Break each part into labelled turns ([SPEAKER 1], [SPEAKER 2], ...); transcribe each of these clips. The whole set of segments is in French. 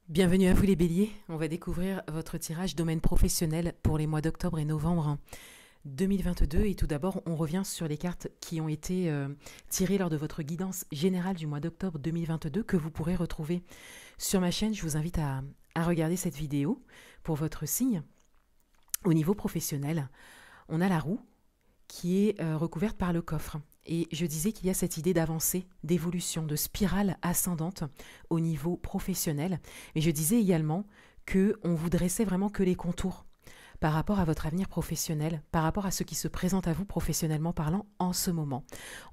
[SPEAKER 1] Bienvenue à vous les béliers, on va découvrir votre tirage domaine professionnel pour les mois d'octobre et novembre 2022 et tout d'abord on revient sur les cartes qui ont été tirées lors de votre guidance générale du mois d'octobre 2022 que vous pourrez retrouver sur ma chaîne. Je vous invite à regarder cette vidéo pour votre signe. Au niveau professionnel, on a la roue qui est recouverte par le coffre. Et je disais qu'il y a cette idée d'avancée, d'évolution, de spirale ascendante au niveau professionnel. Mais je disais également qu'on vous dressait vraiment que les contours par rapport à votre avenir professionnel, par rapport à ce qui se présente à vous professionnellement parlant en ce moment.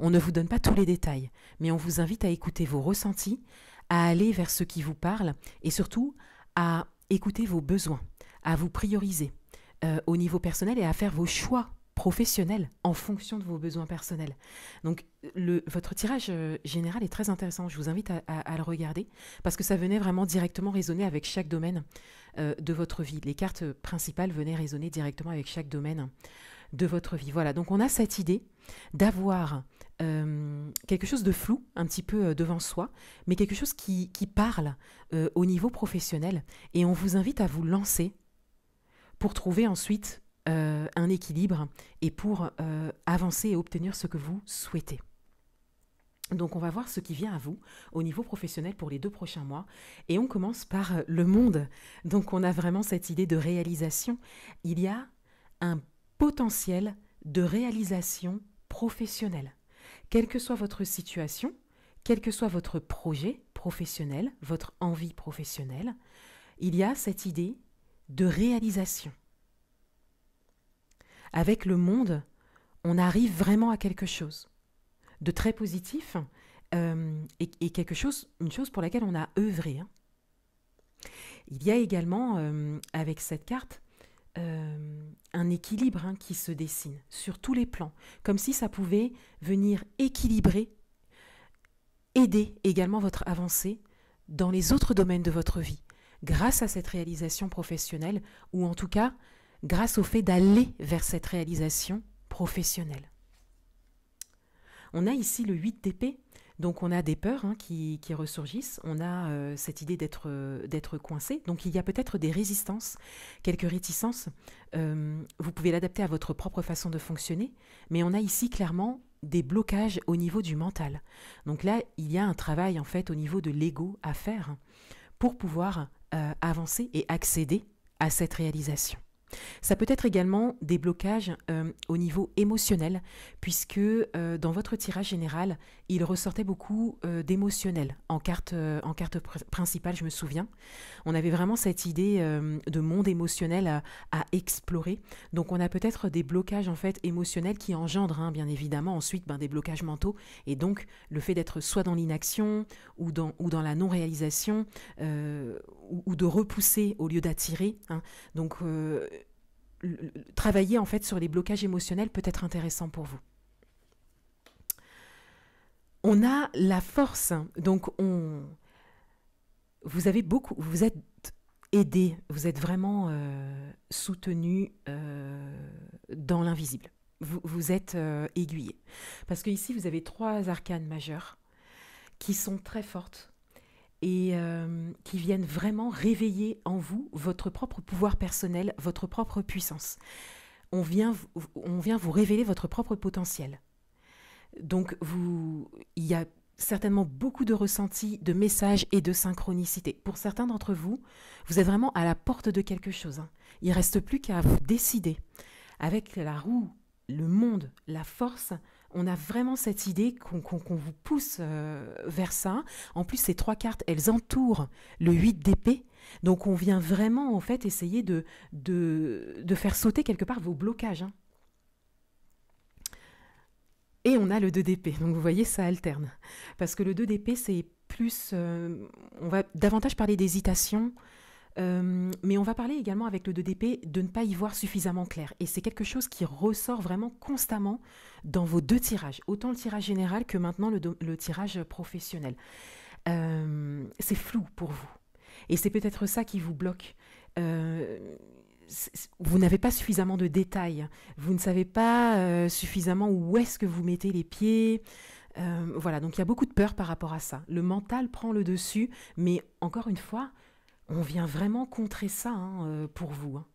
[SPEAKER 1] On ne vous donne pas tous les détails, mais on vous invite à écouter vos ressentis, à aller vers ce qui vous parle et surtout à écouter vos besoins, à vous prioriser au niveau personnel et à faire vos choix professionnel en fonction de vos besoins personnels. Donc votre tirage général est très intéressant, je vous invite à le regarder parce que ça venait vraiment directement résonner avec chaque domaine de votre vie. Les cartes principales venaient résonner directement avec chaque domaine de votre vie. Voilà, donc on a cette idée d'avoir quelque chose de flou un petit peu devant soi, mais quelque chose qui parle au niveau professionnel et on vous invite à vous lancer pour trouver ensuite un équilibre et pour avancer et obtenir ce que vous souhaitez. Donc on va voir ce qui vient à vous au niveau professionnel pour les 2 prochains mois et on commence par le monde. Donc on a vraiment cette idée de réalisation. Il y a un potentiel de réalisation professionnelle. Quelle que soit votre situation, quel que soit votre projet professionnel, votre envie professionnelle, il y a cette idée de réalisation. Avec le monde, on arrive vraiment à quelque chose de très positif et quelque chose, une chose pour laquelle on a œuvré. Il y a également, avec cette carte, un équilibre qui se dessine sur tous les plans, comme si ça pouvait venir équilibrer, aider également votre avancée dans les autres domaines de votre vie, grâce à cette réalisation professionnelle, ou en tout cas, grâce au fait d'aller vers cette réalisation professionnelle. On a ici le 8 d'épée, donc on a des peurs qui ressurgissent, on a cette idée d'être coincé, donc il y a peut-être des résistances, quelques réticences, vous pouvez l'adapter à votre propre façon de fonctionner, mais on a ici clairement des blocages au niveau du mental. Donc là, il y a un travail en fait au niveau de l'ego à faire pour pouvoir avancer et accéder à cette réalisation. Ça peut être également des blocages au niveau émotionnel, puisque dans votre tirage général, il ressortait beaucoup d'émotionnel en carte principale, je me souviens. On avait vraiment cette idée de monde émotionnel à explorer. Donc on a peut-être des blocages en fait émotionnels qui engendrent bien évidemment ensuite des blocages mentaux, et donc le fait d'être soit dans l'inaction ou dans la non-réalisation ou de repousser au lieu d'attirer. Donc travailler en fait sur les blocages émotionnels peut être intéressant pour vous. On a la force, donc vous êtes aidé, vous êtes vraiment soutenu dans l'invisible. Vous êtes aiguillé. Parce que ici, vous avez 3 arcanes majeures qui sont très fortes et qui viennent vraiment réveiller en vous votre propre pouvoir personnel, votre propre puissance. On vient vous révéler votre propre potentiel. Donc il y a certainement beaucoup de ressentis, de messages et de synchronicité. Pour certains d'entre vous, vous êtes vraiment à la porte de quelque chose. Il ne reste plus qu'à vous décider. Avec la roue, le monde, la force, on a vraiment cette idée qu'on vous pousse vers ça. En plus, ces 3 cartes, elles entourent le 8 d'épée. Donc, on vient vraiment, en fait, essayer de faire sauter quelque part vos blocages. Et on a le 2 d'épée. Donc, vous voyez, ça alterne. Parce que le 2 d'épée, c'est plus... on va davantage parler d'hésitation, mais on va parler également avec le 2 d'épée de ne pas y voir suffisamment clair. Et c'est quelque chose qui ressort vraiment constamment dans vos 2 tirages. Autant le tirage général que maintenant le tirage professionnel. C'est flou pour vous. Et c'est peut-être ça qui vous bloque. Vous n'avez pas suffisamment de détails. Vous ne savez pas suffisamment où est-ce que vous mettez les pieds. Voilà, donc il y a beaucoup de peur par rapport à ça. Le mental prend le dessus, mais encore une fois, on vient vraiment contrer ça pour vous, hein.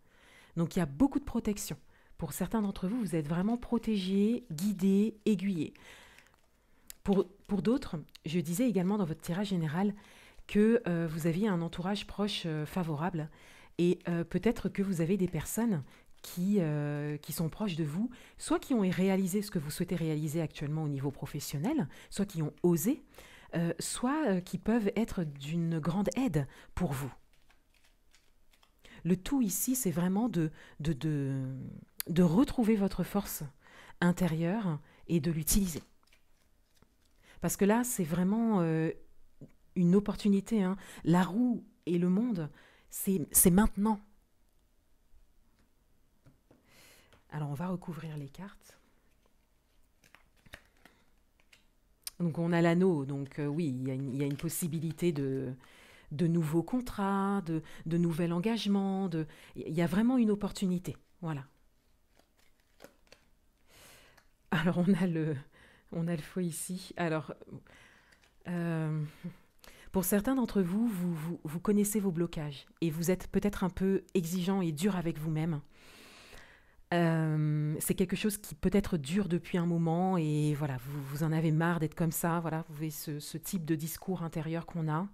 [SPEAKER 1] Donc il y a beaucoup de protection. Pour certains d'entre vous, vous êtes vraiment protégés, guidés, aiguillés. Pour d'autres, je disais également dans votre tirage général que vous aviez un entourage proche favorable et peut-être que vous avez des personnes qui sont proches de vous, soit qui ont réalisé ce que vous souhaitez réaliser actuellement au niveau professionnel, soit qui ont osé, soit qui peuvent être d'une grande aide pour vous. Le tout ici, c'est vraiment de retrouver votre force intérieure et de l'utiliser. Parce que là, c'est vraiment une opportunité, hein. La roue et le monde, c'est maintenant. Alors, on va recouvrir les cartes. Donc, on a l'anneau. Donc, oui, il y a une possibilité de nouveaux contrats, de nouvel engagement. Il y a vraiment une opportunité. Voilà. Alors, on a le feu ici. Alors, pour certains d'entre vous, vous connaissez vos blocages et vous êtes peut-être un peu exigeant et dur avec vous-même. C'est quelque chose qui peut-être dure depuis un moment et voilà, vous en avez marre d'être comme ça. Voilà, vous avez ce type de discours intérieur qu'on a.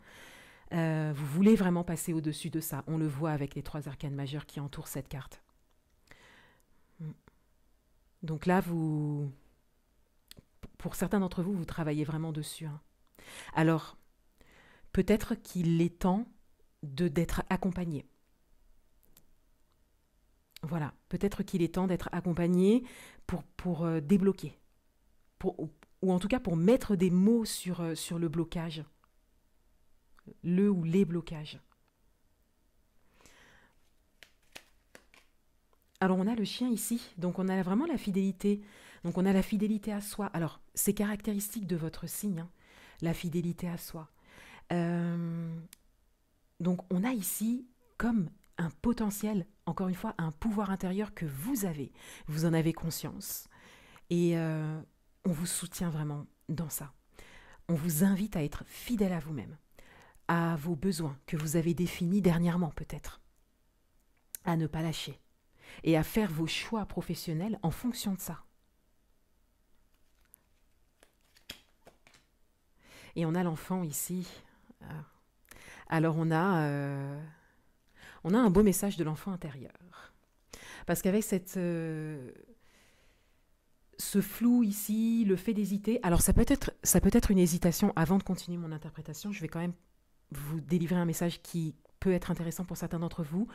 [SPEAKER 1] Vous voulez vraiment passer au-dessus de ça. On le voit avec les 3 arcanes majeures qui entourent cette carte. Donc là, pour certains d'entre vous, vous travaillez vraiment dessus, hein. Alors, peut-être qu'il est temps d'être accompagné. Voilà, peut-être qu'il est temps d'être accompagné pour débloquer, ou en tout cas pour mettre des mots sur le blocage, le ou les blocages. Alors on a le chien ici, donc on a vraiment la fidélité. Donc on a la fidélité à soi. Alors c'est caractéristique de votre signe, hein, la fidélité à soi. Donc on a ici comme un potentiel, encore une fois, un pouvoir intérieur que vous avez. Vous en avez conscience. Et on vous soutient vraiment dans ça. On vous invite à être fidèle à vous-même, à vos besoins que vous avez définis dernièrement peut-être, à ne pas lâcher et à faire vos choix professionnels en fonction de ça. Et on a l'enfant ici. Alors on a un beau message de l'enfant intérieur. Parce qu'avec ce flou ici, le fait d'hésiter, alors ça peut être une hésitation. Avant de continuer mon interprétation, je vais quand même vous délivrer un message qui peut être intéressant pour certains d'entre vous.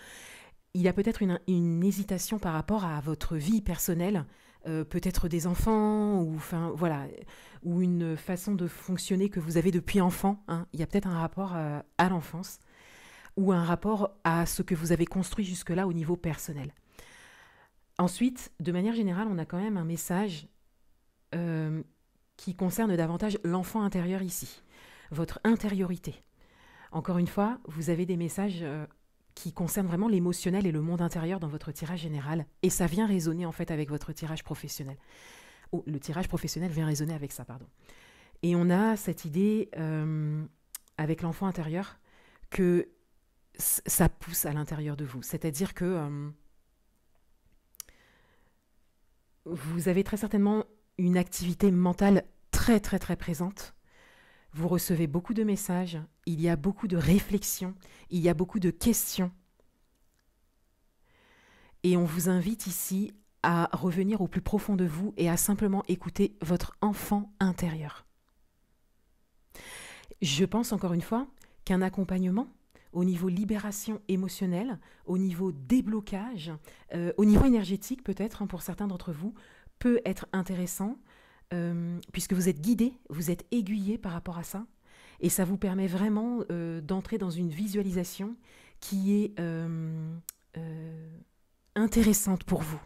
[SPEAKER 1] Il y a peut-être une hésitation par rapport à votre vie personnelle, peut-être des enfants, ou une façon de fonctionner que vous avez depuis enfant, hein. Il y a peut-être un rapport à l'enfance, ou un rapport à ce que vous avez construit jusque-là au niveau personnel. Ensuite, de manière générale, on a quand même un message qui concerne davantage l'enfant intérieur ici, votre intériorité. Encore une fois, vous avez des messages qui concernent vraiment l'émotionnel et le monde intérieur dans votre tirage général, et ça vient résonner en fait avec votre tirage professionnel. Oh, le tirage professionnel vient résonner avec ça, pardon. Et on a cette idée avec l'enfant intérieur que ça pousse à l'intérieur de vous. C'est-à-dire que vous avez très certainement une activité mentale très très très présente. Vous recevez beaucoup de messages, il y a beaucoup de réflexions, il y a beaucoup de questions. Et on vous invite ici à revenir au plus profond de vous et à simplement écouter votre enfant intérieur. Je pense encore une fois qu'un accompagnement au niveau libération émotionnelle, au niveau déblocage, au niveau énergétique peut-être, hein, pour certains d'entre vous, peut être intéressant puisque vous êtes guidé, vous êtes aiguillé par rapport à ça, et ça vous permet vraiment d'entrer dans une visualisation qui est intéressante pour vous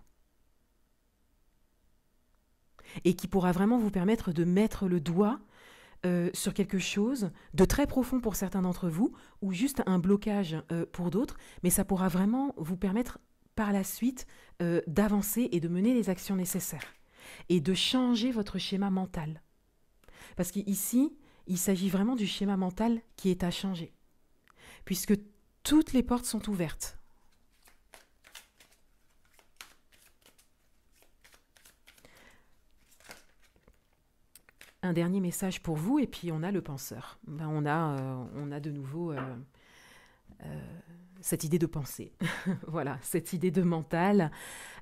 [SPEAKER 1] et qui pourra vraiment vous permettre de mettre le doigt sur quelque chose de très profond pour certains d'entre vous, ou juste un blocage pour d'autres, mais ça pourra vraiment vous permettre par la suite d'avancer et de mener les actions nécessaires et de changer votre schéma mental. Parce qu'ici, il s'agit vraiment du schéma mental qui est à changer. Puisque Toutes les portes sont ouvertes. Un dernier message pour vous, et puis on a le penseur. On a de nouveau cette idée de pensée. Voilà, cette idée de mental.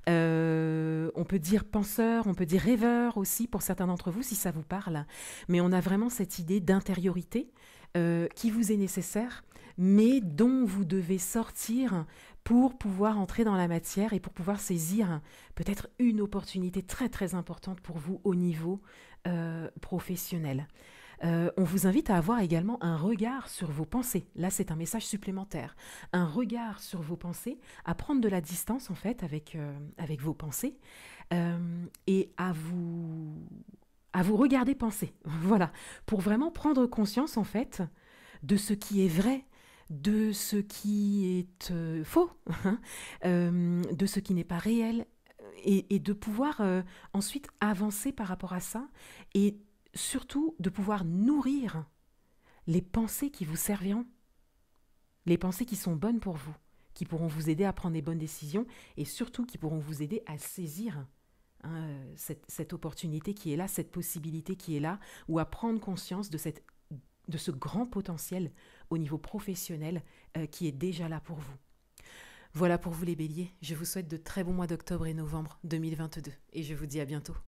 [SPEAKER 1] On peut dire penseur, on peut dire rêveur aussi pour certains d'entre vous si ça vous parle. Mais on a vraiment cette idée d'intériorité qui vous est nécessaire, mais dont vous devez sortir pour pouvoir entrer dans la matière et pour pouvoir saisir peut-être une opportunité très très importante pour vous au niveau professionnel. On vous invite à avoir également un regard sur vos pensées. Là, c'est un message supplémentaire. Un regard sur vos pensées, à prendre de la distance en fait avec vos pensées et à vous regarder penser. Voilà, pour vraiment prendre conscience en fait de ce qui est vrai, de ce qui est faux, de ce qui n'est pas réel, et de pouvoir ensuite avancer par rapport à ça, et surtout de pouvoir nourrir les pensées qui vous serviront, les pensées qui sont bonnes pour vous, qui pourront vous aider à prendre des bonnes décisions, et surtout qui pourront vous aider à saisir cette opportunité qui est là, cette possibilité qui est là, ou à prendre conscience de ce grand potentiel au niveau professionnel qui est déjà là pour vous. Voilà pour vous les béliers, je vous souhaite de très bons mois d'octobre et novembre 2022 et je vous dis à bientôt.